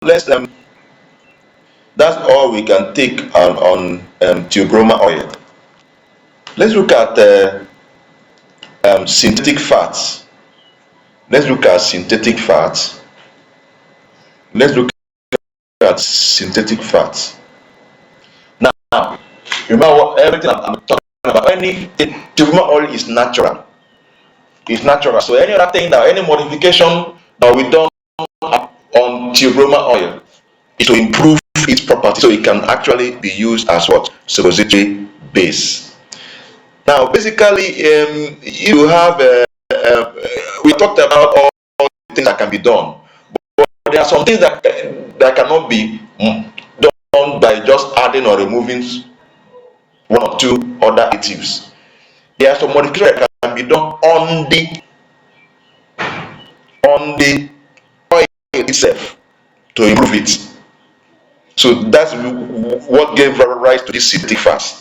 let's that's all we can take on theobroma oil. Let's look at synthetic fats. Let's look at synthetic fats. Let's look at synthetic fats. Now, remember what everything I'm talking about. Any theobroma oil is natural. It's natural. So any other thing that any modification that we done on theobroma oil is to improve its property, so it can actually be used as what suppository base. Now, basically, you have we talked about all the things that can be done, but there are some things that cannot be done by just adding or removing one or two other additives. There are some modifications that can be done on the oil itself to improve it. So that's what gave rise to this synthetic fats.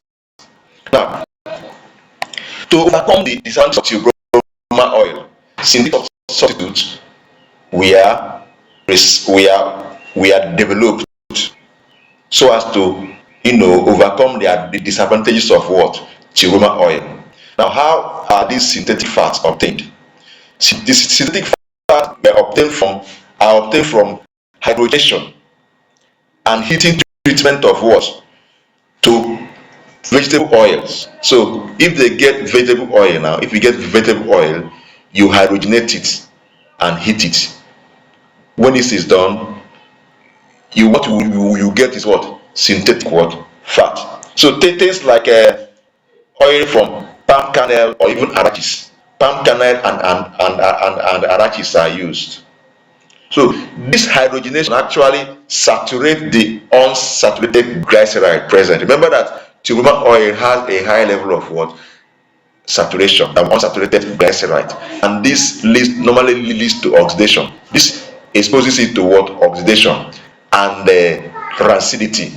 Now, to overcome the disadvantage of theobroma oil, synthetic substitutes we are developed so as to overcome the disadvantages of what theobroma oil. Now, how are these synthetic fats obtained? The synthetic fats are obtained from hydrogenation and heating treatment of what to vegetable oils. So if they get vegetable oil now, if you get vegetable oil, you hydrogenate it and heat it. When this is done, what you get is what synthetic what fat. So tastes like oil from palm kernel or even arachis. Palm kernel and arachis are used. So this hydrogenation actually saturates the unsaturated glyceride present. Remember that theobroma oil has a high level of what saturation than unsaturated glyceride, and this normally leads to oxidation. This exposes it to what oxidation and rancidity.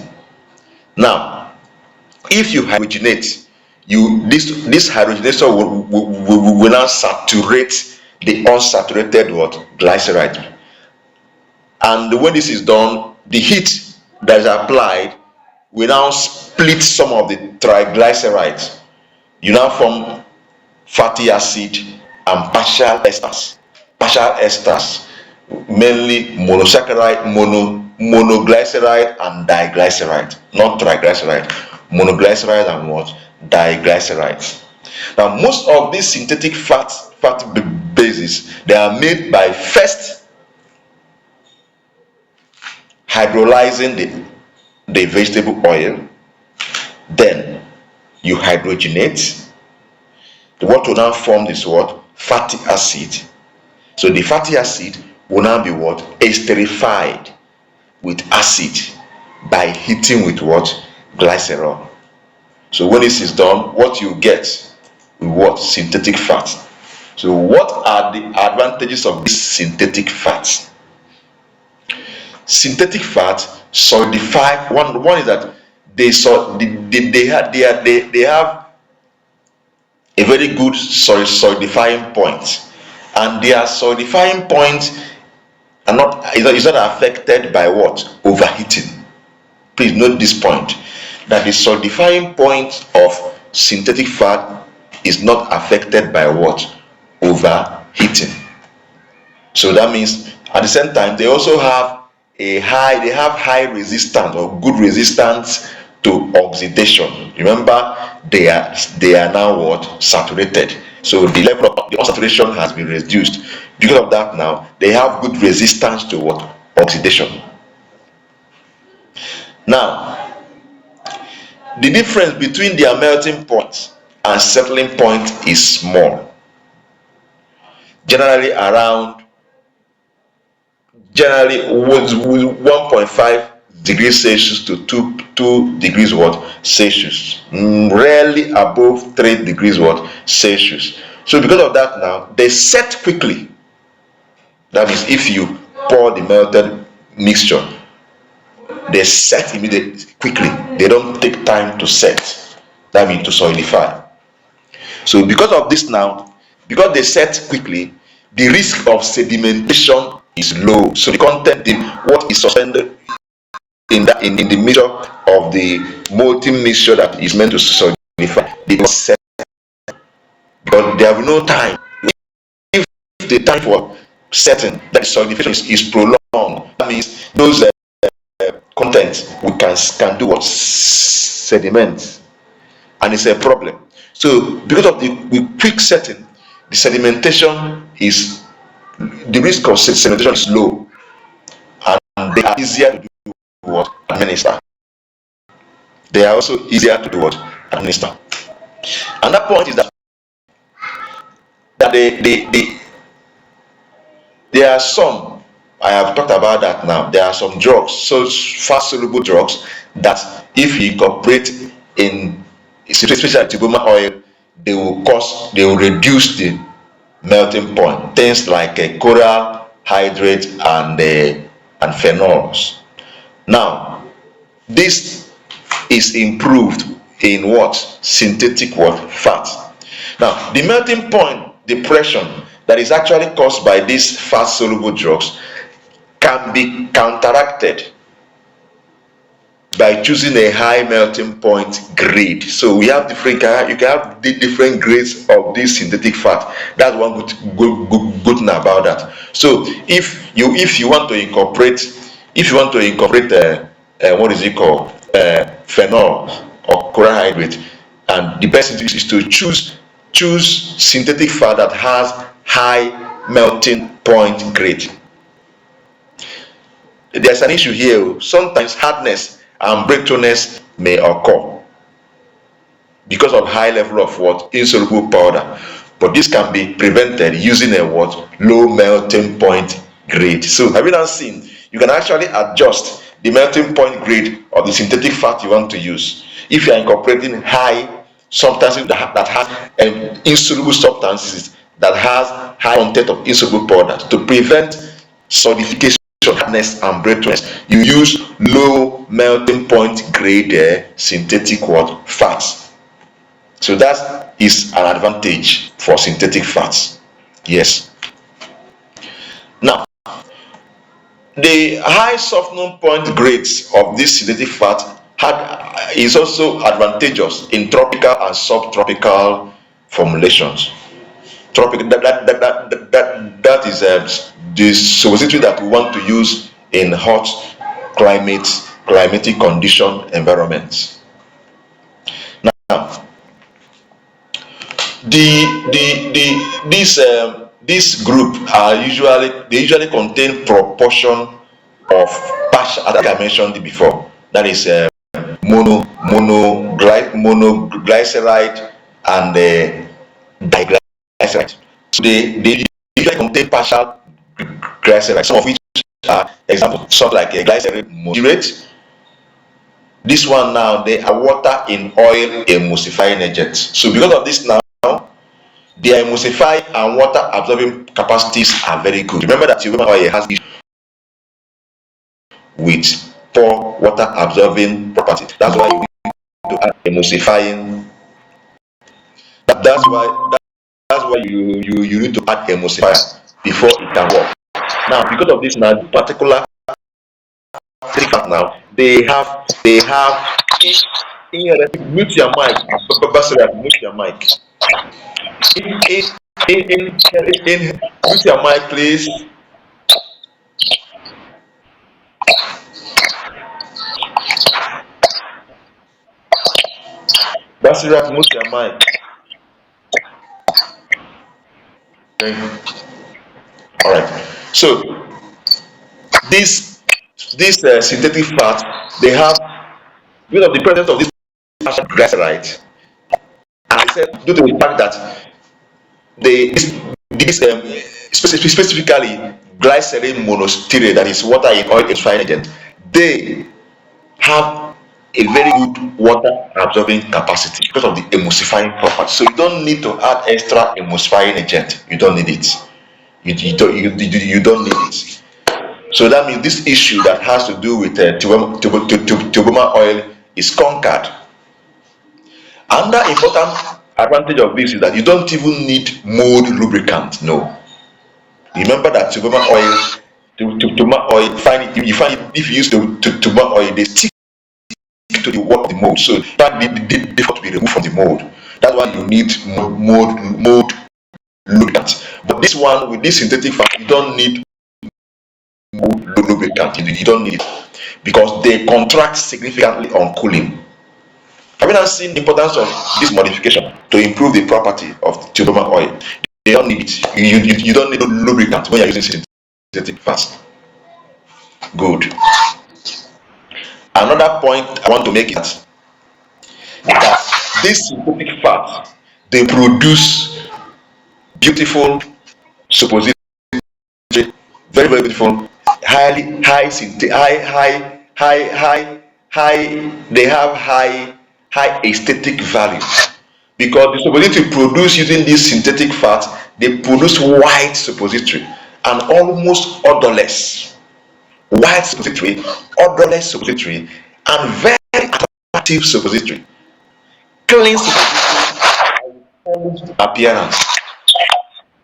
Now, if you hydrogenate, this hydrogenation will now saturate the unsaturated what glyceride. And when this is done, the heat that is applied will now split some of the triglycerides. You now form fatty acid and partial esters, mainly monosaccharide, monoglyceride and diglyceride, not triglyceride, monoglyceride and what diglycerides. Now, most of these synthetic fat bases, they are made by first hydrolyzing the vegetable oil, then you hydrogenate. What will now form is what fatty acid. So the fatty acid will now be what esterified with acid by heating with what glycerol. So when this is done, what you get is what synthetic fat. So what are the advantages of this synthetic fat? Synthetic fat solidify. One is that they have a very good solidifying point, and their solidifying point is not affected by what overheating. Please note this point, that the solidifying point of synthetic fat is not affected by what overheating. So that means at the same time they also have high resistance or good resistance to oxidation. Remember, they are now what saturated, so the level of the unsaturation has been reduced. Because of that, now they have good resistance to what oxidation. Now, the difference between their melting point and settling point is small, generally 1.5 degrees Celsius to 2 degrees what Celsius, rarely above 3 degrees what Celsius. So because of that, now they set quickly. That means if you pour the melted mixture, they set immediately, quickly. They don't take time to set. That means to solidify. So because of this now, because they set quickly, the risk of sedimentation is low. So the content, what is suspended in the mixture of the molten mixture that is meant to solidify, they don't set, because there will be no time. If the time for setting, that is solidification, is prolonged, that means those contents we can do what, sediment, and it's a problem. So because of the quick setting, the sedimentation is, the risk of sedimentation is low, and they are easier to do what, administer. They are also easier to do what, administer. Another point is that there are some, I have talked about that now. There are some drugs, so fast soluble drugs, that if you incorporate in, especially tiboma oil, they will reduce the melting point. Things like coral hydrate and phenols. Now, this is improved in what? Synthetic what? Fat. Now, the melting point depression that is actually caused by these fat soluble drugs can be counteracted by choosing a high melting point grade. So we have different, you can have different grades of this synthetic fat. That's one good thing about that. So if you want to incorporate, what is it called, phenol or coral hydrate, and the best thing is to choose synthetic fat that has high melting point grade. There's an issue here. Sometimes hardness and breakthroughness may occur because of high level of what, insoluble powder, but this can be prevented using a what, low melting point grade. So have you now seen, you can actually adjust the melting point grade of the synthetic fat you want to use if you are incorporating high substances that has insoluble substances that has high content of insoluble powder. To prevent solidification, hardness and breakthroughness, you use low melting point grade synthetic what, fats. So that is an advantage for synthetic fats. Yes. Now, the high softening point grades of this synthetic fat is also advantageous in tropical and subtropical formulations. Tropical, that is the suppository that we want to use in hot climatic condition environments. Now, this group are usually contain proportion of partial, as I mentioned before, that is monoglyceride and diglyceride. So they usually contain partial glyceride, some of which are example, some like a glyceride monohydrate. This one now, they are water in oil emulsifying agents. So because of this now, their emulsifying and water absorbing capacities are very good. Remember that human oil has with poor water absorbing properties. That's why you need to add emulsifying. That's why you need to add emulsifier before it can work. Now, because of this now, particular fat now, they have mute your mic. Mute your mic. In mute your mic, please. Basirat, mute your mic. Okay. All right. So this synthetic fat, they have, because of the presence of this glyceride, and I said due to the fact that this specifically glycerin monostearate, that is water in oil emulsifying agent, they have a very good water absorbing capacity because of the emulsifying property. So you don't need to add extra emulsifying agent. You don't need it. You don't need it. So that means this issue that has to do with tuboma oil is conquered. Another important advantage of this is that you don't even need mold lubricant. No. Remember that tuboma oil Tomato oil, you find it if you use tomato oil, they stick to the what the mold. So that they have to be removed from the mold. That's why you need mold lubricant. But this one with this synthetic fat, you don't need mold lubricant. You don't need it because they contract significantly on cooling. Have you now seen the importance of this modification to improve the property of tubular oil? They don't need it. You don't need lubricant when you're using synthetic fats. Good. Another point I want to make is that this synthetic fat they produce beautiful suppository, very beautiful, highly high high. They have high aesthetic value because the suppository produced using this synthetic fat they produce white suppository and almost odorless white suppository, odorless suppository, and very attractive suppository. Clean suppository appearance.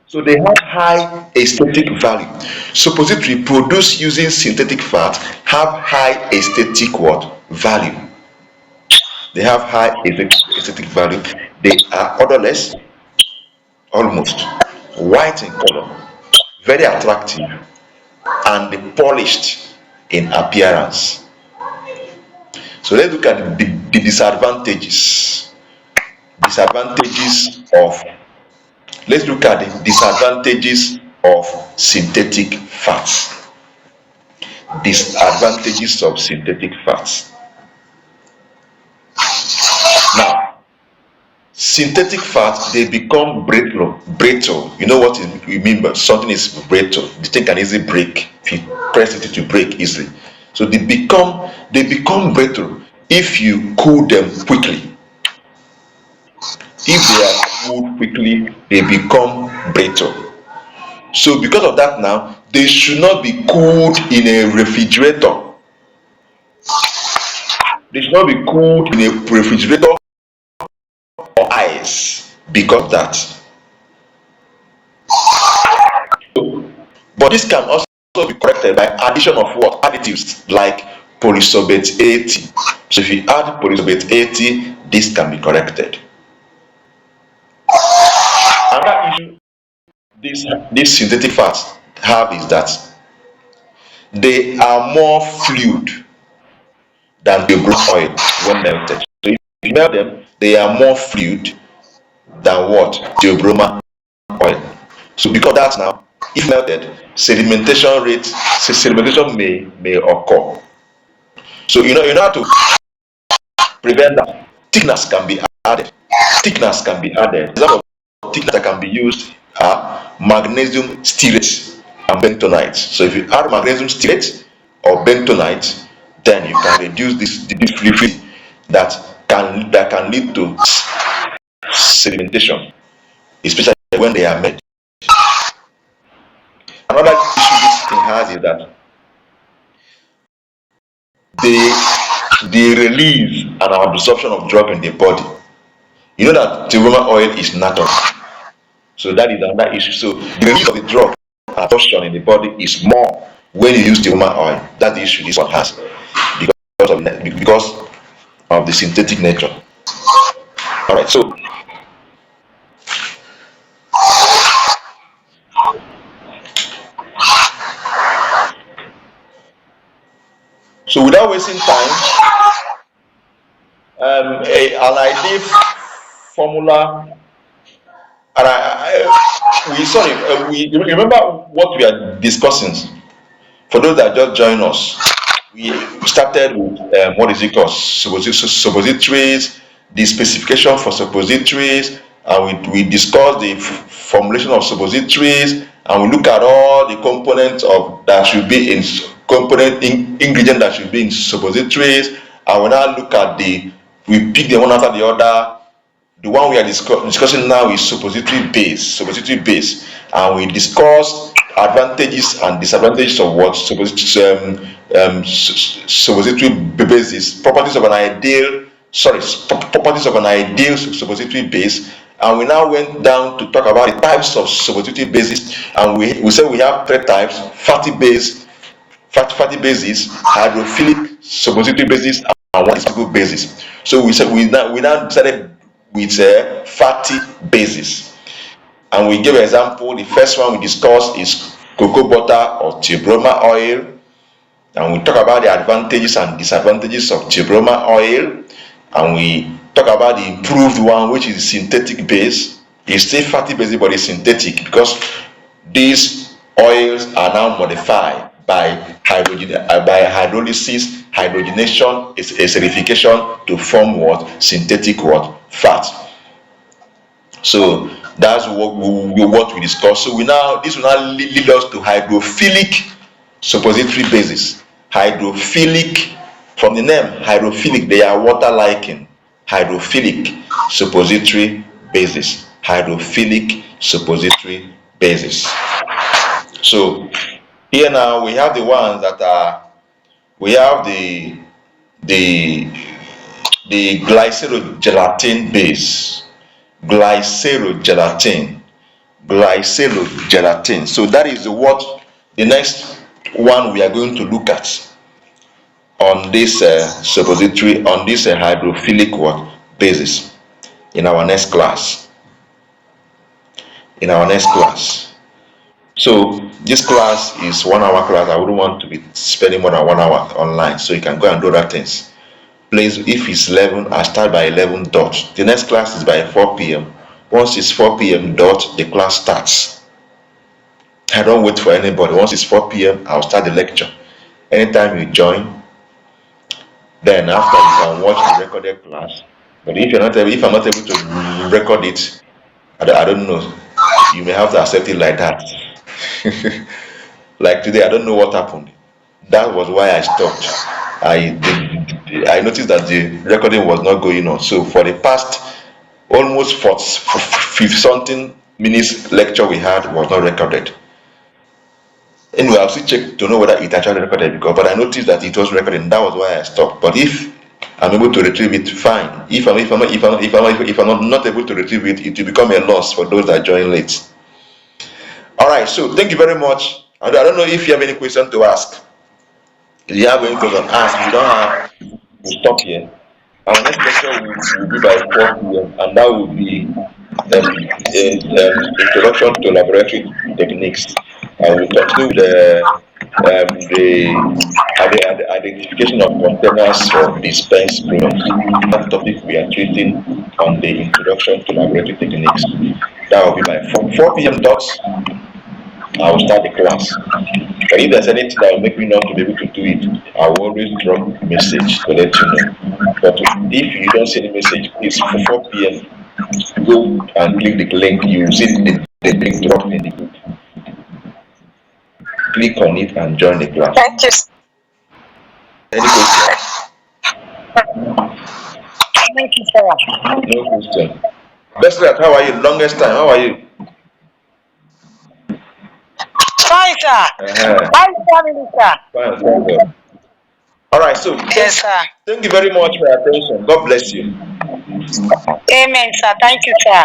So they have high aesthetic value. Suppository produced using synthetic fat have high aesthetic what value. They have high aesthetic value. They are odorless, almost white in color, very attractive, and polished in appearance. So let's look at the disadvantages. Disadvantages of let's look at the disadvantages of synthetic fats. Disadvantages of synthetic fats. Now, synthetic fats they become brittle. Brittle. You know what we mean by something is brittle. The thing can easily break. If you press it to break easily. So they become brittle if you cool them quickly. If they are cooled quickly, they become brittle. So because of that now, they should not be cooled in a refrigerator. They should not be cooled in a refrigerator or ice because of that. But this can also be corrected by addition of what? Additives like polysorbate 80. So if you add polysorbate 80, this can be corrected. Another issue these synthetic fats have is that they are more fluid than the brake oil when melted. So if you melt them, they are more fluid than what? The broma oil. So because that's now, if melted, sedimentation may occur. So you know how to prevent that. Thickness can be added. Thickness can be added. Example of thickness that can be used are magnesium stearate and bentonite. So if you add magnesium stearate or bentonite, then you can reduce this fluid that can lead to sedimentation, especially when they are made. Another issue this thing has is that the release and absorption of drug in the body. You know that the Roman oil is natural, so that is another issue. So the release of the drug absorption in the body is more when you use the Roman oil. That's the issue this one has because of the synthetic nature. All right, so without wasting time, an ideal formula, and we remember what we are discussing. For those that just joined us, we started with what is it called? Suppositories, the specification for suppositories, and we discussed the formulation of suppositories, and we look at all the components of that should be in ingredient that should be in suppositories, and we now look at we pick them one after the other. The one we are discussing now is suppository base, and we discuss advantages and disadvantages of what suppository base is, properties of an ideal suppository base, and we now went down to talk about the types of suppository bases, and we said we have three types: fatty bases, hydrophilic suppository bases, and one stable basis. So we said we now started with fatty bases, and we gave an example. The first one we discussed is cocoa butter or theobroma oil, and we talk about the advantages and disadvantages of theobroma oil, and we talk about the improved one, which is synthetic base. It's still fatty base, but it's synthetic because these oils are now modified by hydrolysis, hydrogenation, acidification to form what? Synthetic what? Fat. So that's what we discussed. So this will now lead us to hydrophilic suppository bases. Hydrophilic, from the name hydrophilic, they are water liking. Hydrophilic suppository bases. Hydrophilic suppository bases. So here now we have the ones that are, we have the glycerogelatin base. Glycerogelatin. So that is what the next one we are going to look at on this suppository, on this hydrophilic what basis in our next class. So this class is 1 hour class. I wouldn't want to be spending more than 1 hour online, so you can go and do other things. Please, if it's 11, I start by 11 dot. The next class is by 4 p.m. Once it's 4 p.m. dot, the class starts. I don't wait for anybody. Once it's 4 p.m., I'll start the lecture. Anytime you join, then after you can watch the recorded class. But if I'm not able to record it, I don't know. You may have to accept it like that. Like today, I don't know what happened. That was why I stopped. I noticed that the recording was not going on. So for the past almost 50 something minutes lecture we had was not recorded. Anyway, I'll still check to know whether it actually recorded, but I noticed that it was recording. That was why I stopped. But if I'm able to retrieve it, fine. If I'm not able to retrieve it, it will become a loss for those that join late. All right. So thank you very much. I don't know if you have any question to ask. If you have any question, ask. If you don't have, we'll stop here. Our next lecture will be by 4 p.m. and that will be introduction to laboratory techniques. And we'll continue with the identification of containers for dispense products. That topic we are treating on the introduction to laboratory techniques. That will be by 4 p.m. dots. I will start the class. But if there's anything that will make me not to be able to do it, I will always drop a message to let you know. But if you don't see any message, please, for 4 p.m., go and click the link. You will see the link dropped in the group. Click on it and join the class. Thank you. Any questions? Thank you, sir. No question. Best friend, how are you? Longest time, how are you? Fine, sir. Fine, family, sir. Fine. All right, so yes, sir. Thank you very much for your attention. God bless you. Amen, sir. Thank you, sir.